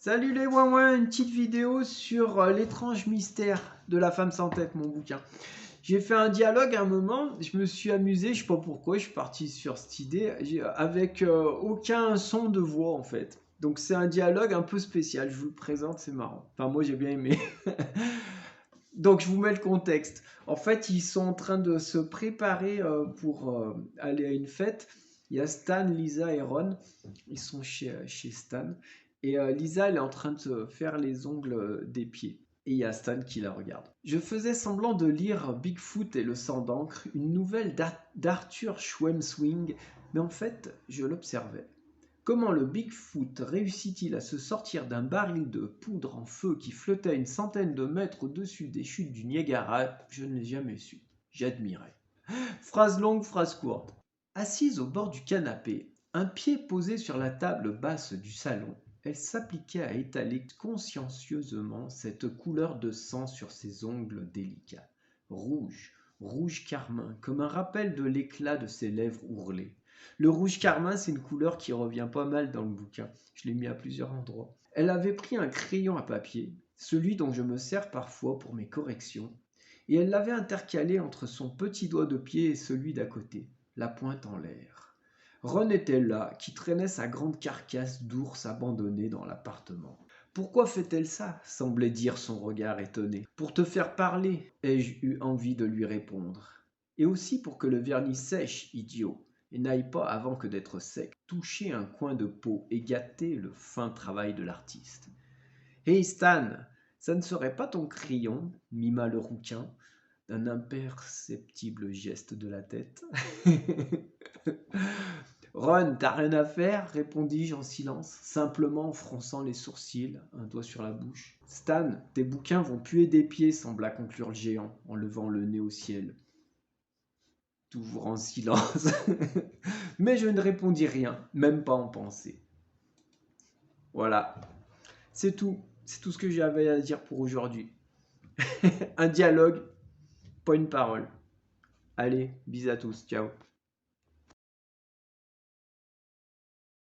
Salut les ouin une petite vidéo sur l'étrange mystère de la femme sans tête, mon bouquin. J'ai fait un dialogue à un moment, je me suis amusé, je sais pas pourquoi, je suis parti sur cette idée, avec aucun son de voix en fait. Donc c'est un dialogue un peu spécial, je vous le présente, c'est marrant. Enfin moi j'ai bien aimé. Donc je vous mets le contexte. En fait ils sont en train de se préparer pour aller à une fête. Il y a Stan, Lisa et Ron. Ils sont chez Stan. Et Lisa, elle est en train de se faire les ongles des pieds. Et il y a Stan qui la regarde. Je faisais semblant de lire Bigfoot et le sang d'encre, une nouvelle d'Arthur Schwemswing, mais en fait, je l'observais. Comment le Bigfoot réussit-il à se sortir d'un baril de poudre en feu qui flottait à une centaine de mètres au-dessus des chutes du Niagara? Je ne l'ai jamais su. J'admirais. Phrase longue, phrase courte. Assise au bord du canapé, un pied posé sur la table basse du salon, elle s'appliquait à étaler consciencieusement cette couleur de sang sur ses ongles délicats. Rouge, rouge carmin, comme un rappel de l'éclat de ses lèvres ourlées. Le rouge carmin, c'est une couleur qui revient pas mal dans le bouquin. Je l'ai mis à plusieurs endroits. Elle avait pris un crayon à papier, celui dont je me sers parfois pour mes corrections, et elle l'avait intercalé entre son petit doigt de pied et celui d'à côté, la pointe en l'air. Ron était là, qui traînait sa grande carcasse d'ours abandonné dans l'appartement. Pourquoi fait-elle ça semblait dire son regard étonné. Pour te faire parler, ai-je eu envie de lui répondre. Et aussi pour que le vernis sèche, idiot, et n'aille pas avant que d'être sec, toucher un coin de peau et gâter le fin travail de l'artiste. Hé Stan, ça ne serait pas ton crayon, mima le rouquin, d'un imperceptible geste de la tête. Ron, t'as rien à faire, répondis-je en silence, simplement en fronçant les sourcils, un doigt sur la bouche. Stan, tes bouquins vont puer des pieds, sembla conclure le géant, en levant le nez au ciel. Toujours en silence. Mais je ne répondis rien, même pas en pensée. Voilà, c'est tout. C'est tout ce que j'avais à dire pour aujourd'hui. Un dialogue, pas une parole. Allez, bisous à tous, ciao.